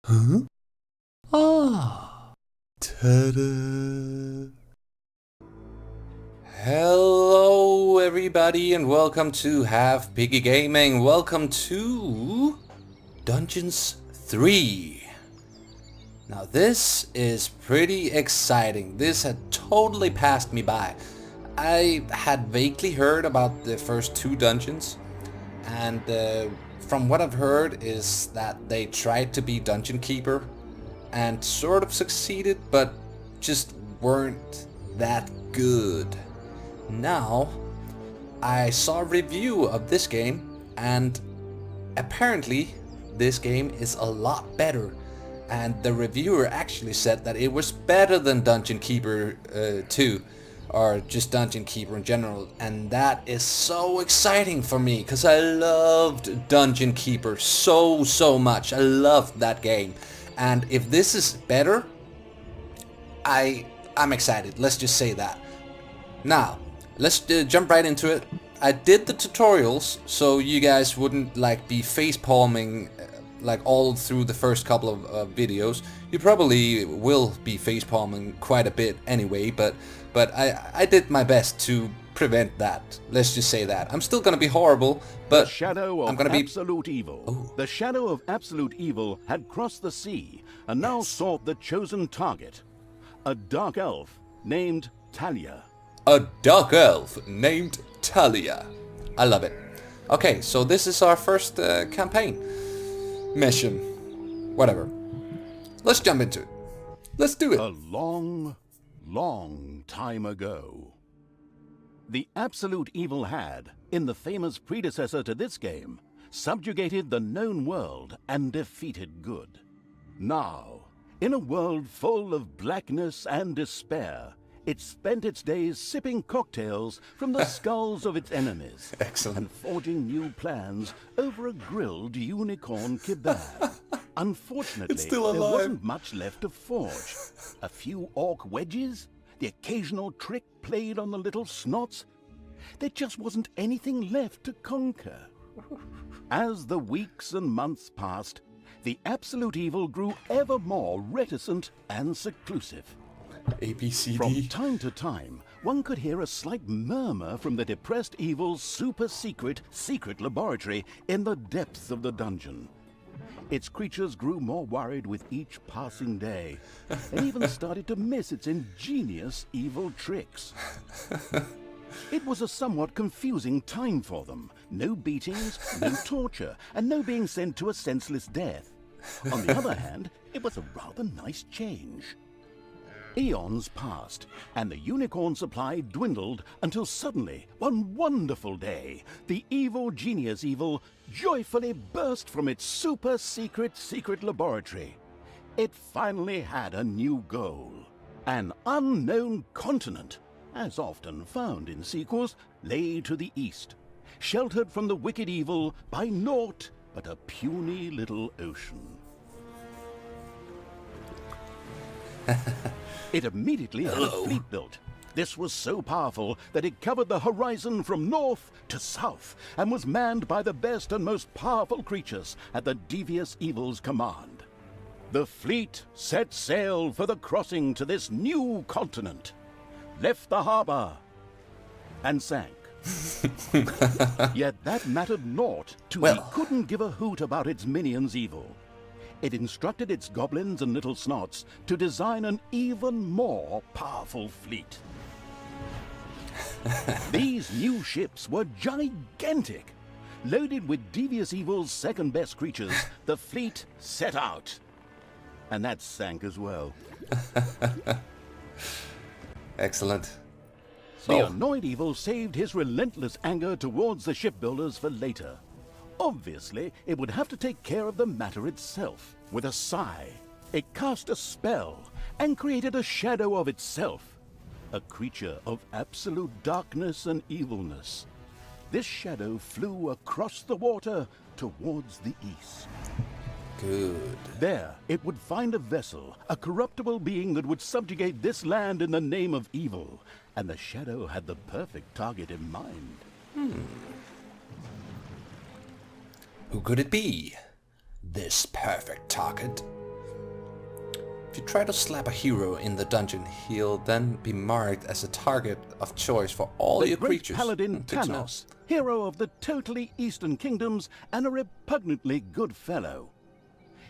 Huh? Ah. Ta-da. Hello everybody and welcome to Halfpiggy Gaming. Welcome to Dungeons 3. Now this is pretty exciting. This had totally passed me by. I had vaguely heard about the first two dungeons, and from what I've heard is that they tried to be Dungeon Keeper and sort of succeeded, but just weren't that good. Now, I saw a review of this game, and apparently this game is a lot better. And the reviewer actually said that it was better than Dungeon Keeper 2, or just Dungeon Keeper in general. And that is so exciting for me, because I loved Dungeon Keeper so much. I loved that game. And if this is better, I'm excited. Let's just say that. Now, let's jump right into it. I did the tutorials so you guys wouldn't like be face palming like all through the first couple of videos. You probably will be face palming quite a bit anyway, but I did my best to prevent that. Let's just say that. I'm still gonna be horrible, but the shadow of I'm gonna be absolute evil. The shadow of absolute evil had crossed the sea and now sought the chosen target, a dark elf named Talia. A dark elf named Talia. I love it. Okay, so this is our first campaign mission. Whatever. Let's jump into it. Let's do it. A long time ago, the absolute evil had, in the famous predecessor to this game, subjugated the known world and defeated good. Now, in a world full of blackness and despair, it spent its days sipping cocktails from the skulls of its enemies. Excellent. And forging new plans over a grilled unicorn kebab. Unfortunately, there wasn't much left to forge. A few orc wedges, the occasional trick played on the little snots. There just wasn't anything left to conquer. As the weeks and months passed, the absolute evil grew ever more reticent and seclusive. ABCD. From time to time, one could hear a slight murmur from the depressed evil's secret laboratory in the depths of the dungeon. Its creatures grew more worried with each passing day, and even started to miss its ingenious evil tricks. It was a somewhat confusing time for them. No beatings, no torture, and no being sent to a senseless death. On the other hand, it was a rather nice change. Eons passed, and the unicorn supply dwindled until suddenly, one wonderful day, the evil genius evil joyfully burst from its secret laboratory. It finally had a new goal. An unknown continent, as often found in sequels, lay to the east, sheltered from the wicked evil by naught but a puny little ocean. It immediately had a fleet built. This was so powerful that it covered the horizon from north to south and was manned by the best and most powerful creatures at the devious evil's command. The fleet set sail for the crossing to this new continent, left the harbor, and sank. Yet that mattered naught to he couldn't give a hoot about its minions' evil. It instructed its goblins and little snots to design an even more powerful fleet. These new ships were gigantic. Loaded with devious evil's second-best creatures, the fleet set out. And that sank as well. Excellent. The annoyed evil saved his relentless anger towards the shipbuilders for later. Obviously, it would have to take care of the matter itself. With a sigh, it cast a spell and created a shadow of itself, a creature of absolute darkness and evilness. This shadow flew across the water towards the east. Good. There, it would find a vessel, a corruptible being that would subjugate this land in the name of evil, and the shadow had the perfect target in mind. Who could it be? This perfect target. If you try to slap a hero in the dungeon, he'll then be marked as a target of choice for all The your great creatures. paladin Good to know. Tanos, hero of the totally Eastern Kingdoms and a repugnantly good fellow.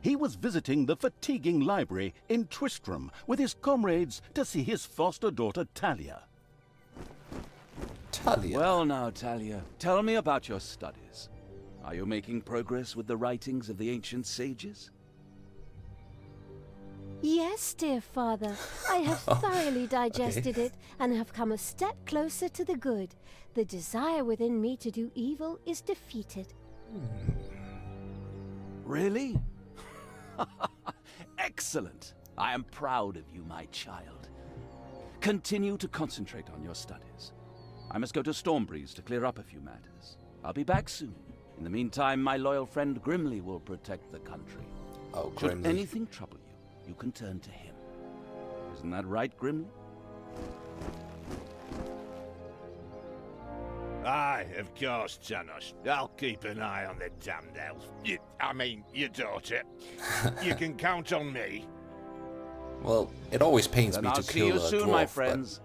He was visiting the fatiguing library in Twistram with his comrades to see his foster daughter Talia. Talia. Well now, Talia, tell me about your studies. Are you making progress with the writings of the ancient sages? Yes, dear father. I have thoroughly digested it and have come a step closer to the good. The desire within me to do evil is defeated. Really? Excellent. I am proud of you, my child. Continue to concentrate on your studies. I must go to Stormbreeze to clear up a few matters. I'll be back soon. In the meantime, my loyal friend Grimly will protect the country. Oh, Should Grimly. anything trouble you, you can turn to him. Isn't that right, Grimly? Aye, of course, Tanos. I'll keep an eye on the damned elf. Your daughter. You can count on me. Well, it always pains Then me I'll to see kill you a soon, dwarf, my but friends.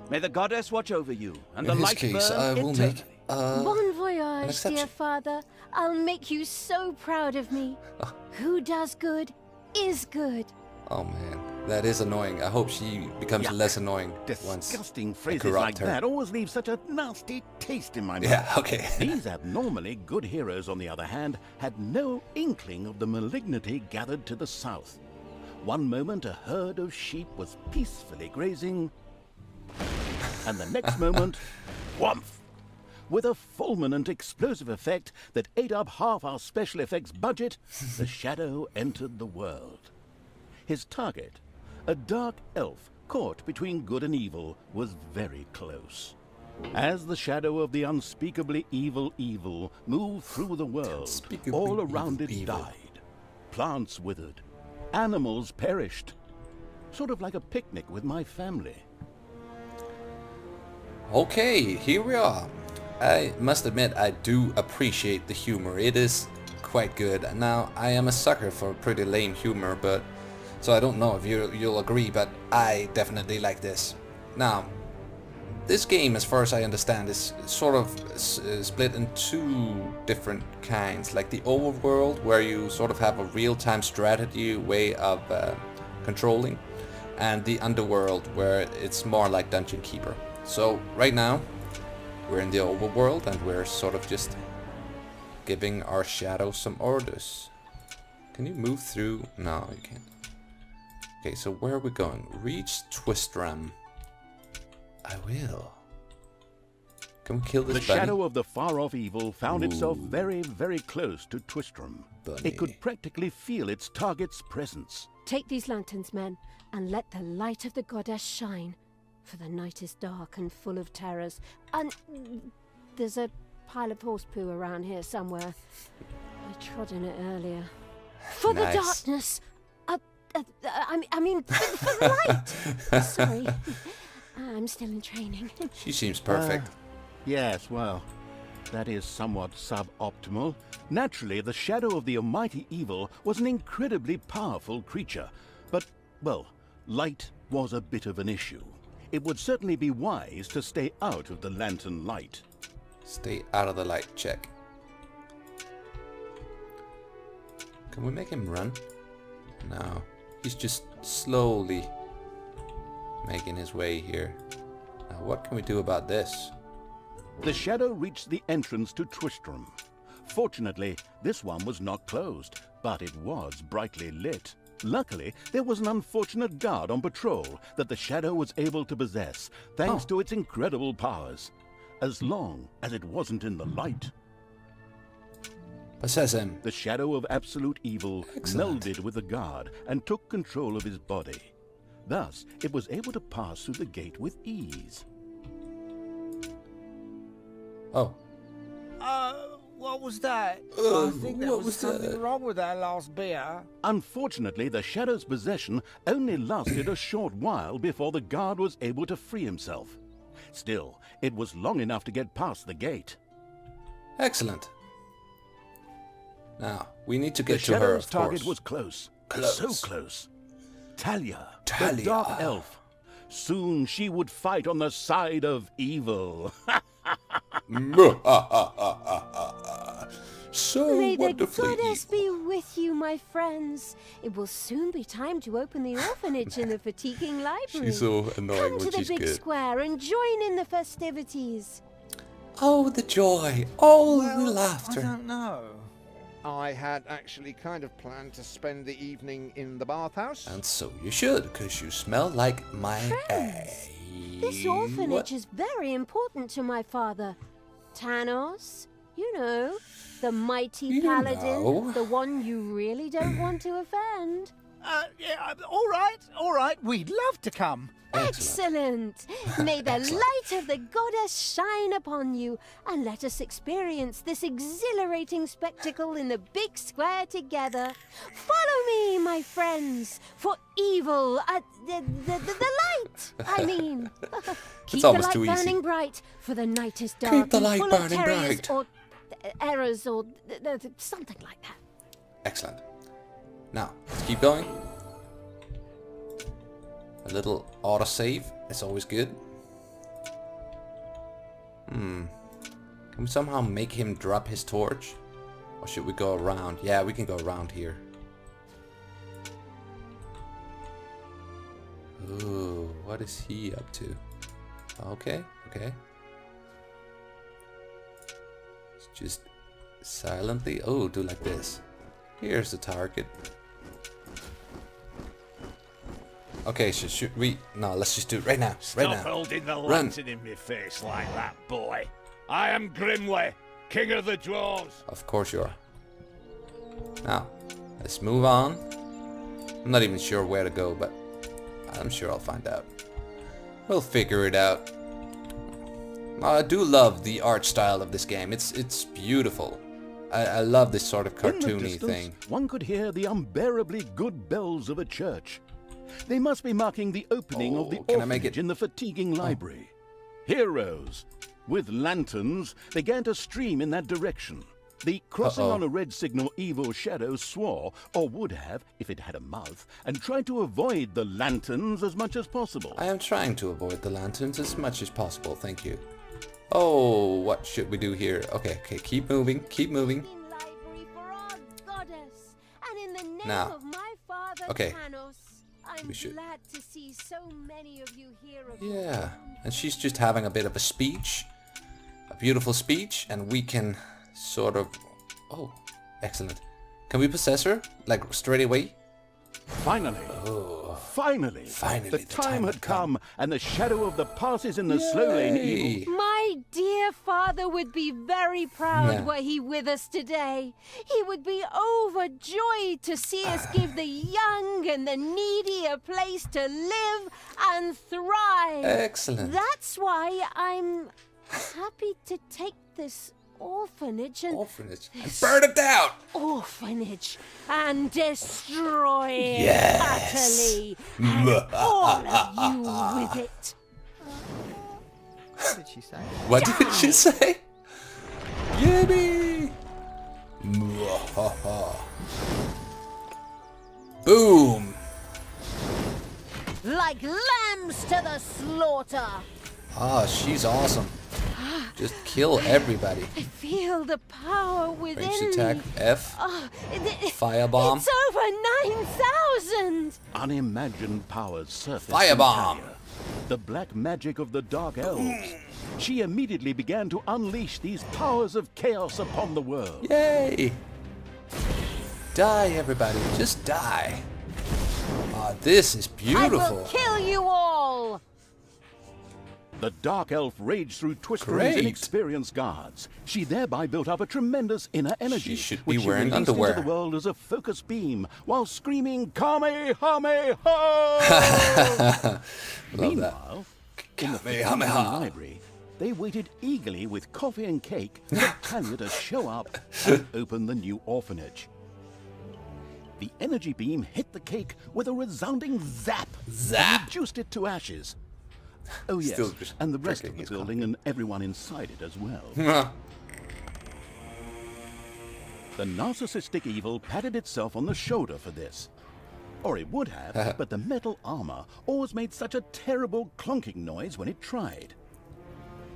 May the goddess watch over you, and the in his light case, burn I will eternally. make Bon voyage, exception. dear father. I'll make you so proud of me. Who does good is good. Oh man, that is annoying. I hope she becomes Yuck. less annoying once Disgusting I phrases corrupt like her. that always leave such a nasty taste in my mouth. Yeah, okay. These abnormally good heroes, on the other hand, had no inkling of the malignity gathered to the south. One moment a herd of sheep was peacefully grazing, and the next moment, whumph! With a fulminant explosive effect that ate up half our special effects budget, the shadow entered the world. His target, a dark elf caught between good and evil, was very close. As the shadow of the unspeakably evil moved through the world, Unspeakably all around it evil. died. Plants withered. Animals perished. Sort of like a picnic with my family. Okay, here we are. I must admit I do appreciate the humor. It is quite good. Now, I am a sucker for pretty lame humor, but so I don't know if you'll agree, but I definitely like this. Now, this game, as far as I understand, is sort of split in two different kinds. Like the overworld, where you sort of have a real-time strategy way of controlling, and the underworld, where it's more like Dungeon Keeper. So right now, we're in the overworld, and we're sort of just giving our shadow some orders. Can you move through? No, you can't. Okay, so where are we going? Reach Twistram. I will. Can we kill this The bunny? shadow of the far-off evil found itself Ooh. very, very close to Twistram. Bunny. It could practically feel its target's presence. Take these lanterns, men, and let the light of the goddess shine. For the night is dark and full of terrors. And there's a pile of horse poo around here somewhere. I trod in it earlier. For Nice. the darkness! I mean, for the light! Sorry. I'm still in training. She seems perfect. Yes, well, that is somewhat suboptimal. Naturally, the shadow of the almighty evil was an incredibly powerful creature. But, well, light was a bit of an issue. It would certainly be wise to stay out of the lantern light. Stay out of the light, check. Can we make him run? No. He's just slowly making his way here. Now what can we do about this? The shadow reached the entrance to Twistram. Fortunately, this one was not closed, but it was brightly lit. Luckily, there was an unfortunate guard on patrol that the shadow was able to possess, thanks to its incredible powers. As long as it wasn't in the light. Possess him. The shadow of absolute evil Excellent. melded with the guard and took control of his body. Thus, it was able to pass through the gate with ease. Oh. What was that? Oh, I think there what was was something that? wrong with that last beer. Unfortunately, the shadow's possession only lasted a short while before the guard was able to free himself. Still, it was long enough to get past the gate. Excellent. Now, we need to The get to her, shadow's of target course. was close. Close. So close. Talia, the Talia. dark elf. Soon she would fight on the side of evil. So May the wonderfully goddess evil. be with you, my friends. It will soon be time to open the orphanage in the fatiguing library. She's so annoying Come to when the she's big good. square and join in the festivities. Oh, the joy. Oh, the I laughter. don't know. I had actually kind of planned to spend the evening in the bathhouse. And so you should, because you smell like my Friends, this orphanage is very important to my father. Tanos, you know, the mighty You paladin, know. the one you really don't want to offend. Yeah, all right. We'd love to come. Excellent! May the light of the goddess shine upon you, and let us experience this exhilarating spectacle in the big square together. Follow me, my friends, for evil, the light, I mean. Keep the almost light too easy. burning bright, for the night is dark Keep the and light full of burning terrors bright. or errors or something like that. Excellent. Now, let's keep going. A little autosave. It's always good. Can we somehow make him drop his torch? Or should we go around? Yeah, we can go around here. Ooh, what is he up to? Okay, okay. Just silently. Oh, do like this. Here's the target. Okay, so should we? No, let's just do it right now. Right Stop now. holding the Run. lantern in my face like that, boy. I am Grimly, king of the dwarves. Of course you are. Now, let's move on. I'm not even sure where to go, but I'm sure I'll find out. We'll figure it out. I do love the art style of this game. It's beautiful. I love this sort of In the cartoony distance, thing. one could hear the unbearably good bells of a church. They must be marking the opening of the Oh, can I make orphanage it- in the fatiguing library. Heroes with lanterns began to stream in that direction. The crossing Uh-oh. on a red signal evil shadow swore, or would have if it had a mouth, and tried to avoid the lanterns as much as possible. I am trying to avoid the lanterns as much as possible, thank you. Oh, what should we do here? Okay, keep moving, keep moving. Library for our goddess, and in the name Now. of my father Okay. Tanos, I'm We should- glad to see so many of you here. Yeah, and she's just having a bit of a speech. A beautiful speech, and we can sort of... Oh, excellent. Can we possess her? Like, straight away? Finally, finally, Finally, the time had come, and the shadow of the passes in the slow lane evil. Yay! My dear father would be very proud Yeah. were he with us today. He would be overjoyed to see us give the young and the needy a place to live and thrive. Excellent. That's why I'm happy to take this orphanage and Orphanage. And burn it down! orphanage and destroy Yes. it utterly, and all of you with it. What did she say? What did she say? Yippee! Mwahaha. Boom! Like lambs to the slaughter. Ah, she's awesome. Just kill everybody. I feel the power within Ranged attack, me. F. It- Firebomb. It's over 9,000. Unimagined powers surfaced. Firebomb. in Talia, the black magic of the dark elves. She immediately began to unleash these powers of chaos upon the world. Yay! Die, everybody. Just die. Ah, this is I beautiful. will kill you all. The dark elf raged through Twister's Great. inexperienced guards. She thereby built up a tremendous inner energy, She should be which wearing she released underwear. into the world as a focus beam, while screaming Kamehameha! Love that. Meanwhile, in the Kamehameha. fatiguing library, they waited eagerly with coffee and cake for Talia to show up and open the new orphanage. The energy beam hit the cake with a resounding zap, Zap. and reduced it to ashes. Oh yes, Still just and the rest drinking of the his building and everyone inside it as well. The narcissistic evil patted itself on the shoulder for this. Or it would have, but the metal armor always made such a terrible clunking noise when it tried.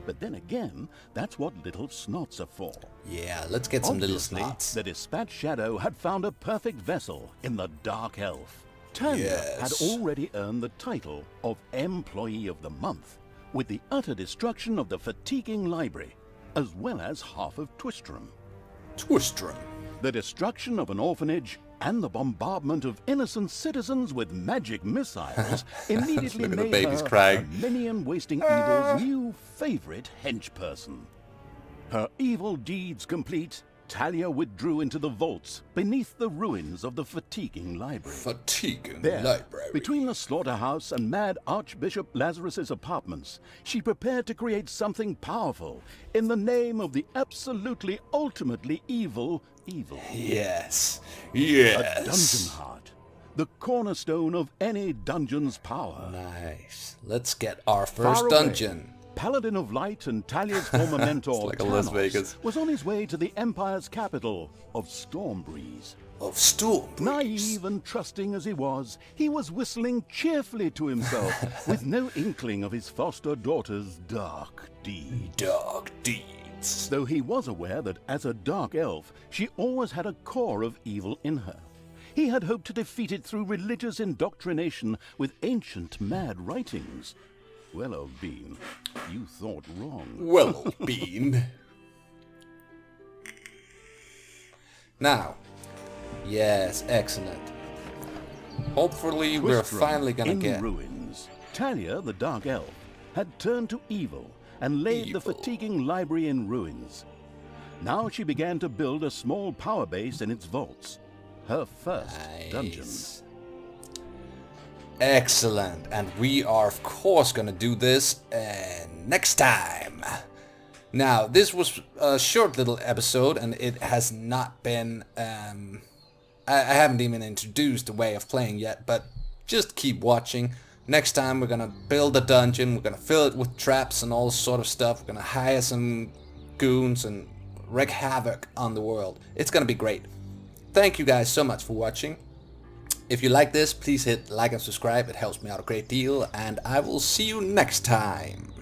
But then again, that's what little snots are for. Yeah, let's get some little Obviously, snots. the Dispatch Shadow had found a perfect vessel in the Dark Elf. Talia Yes. had already earned the title of Employee of the Month, with the utter destruction of the fatiguing library, as well as half of Twistram. Twistram. The destruction of an orphanage and the bombardment of innocent citizens with magic missiles immediately Look at the made babies her crying. Minion Wasting Evil's new favorite henchperson. Her evil deeds complete, Talia withdrew into the vaults beneath the ruins of the fatiguing library. Fatiguing There, library. between the slaughterhouse and mad Archbishop Lazarus's apartments, she prepared to create something powerful in the name of the absolutely ultimately evil. Yes. A Yes. dungeon heart, the cornerstone of any dungeon's power. Nice. Let's get our Far first away, dungeon. Paladin of Light and Talia's former mentor, like a Las Tanos, Vegas. was on his way to the Empire's capital of Stormbreeze. Of Stormbreeze. Naive and trusting as he was whistling cheerfully to himself, with no inkling of his foster daughter's dark deed. Dark deeds. Though he was aware that as a dark elf, she always had a core of evil in her. He had hoped to defeat it through religious indoctrination with ancient mad writings. Well, old bean, you thought wrong. Well, Bean. Now. Yes, excellent. Hopefully we're Twistram finally gonna in get... ruins. Talia, the dark elf, had turned to evil and laid the Evil. fatiguing library in ruins. Now she began to build a small power base in its vaults. Her first dungeon. Nice. Excellent. And we are of course gonna do this next time. Now, this was a short little episode and it has not been... I haven't even introduced the way of playing yet, but just keep watching. Next time we're gonna build a dungeon, we're gonna fill it with traps and all sort of stuff. We're gonna hire some goons and wreak havoc on the world. It's gonna be great. Thank you guys so much for watching. If you like this, please hit like and subscribe. It helps me out a great deal, and I will see you next time.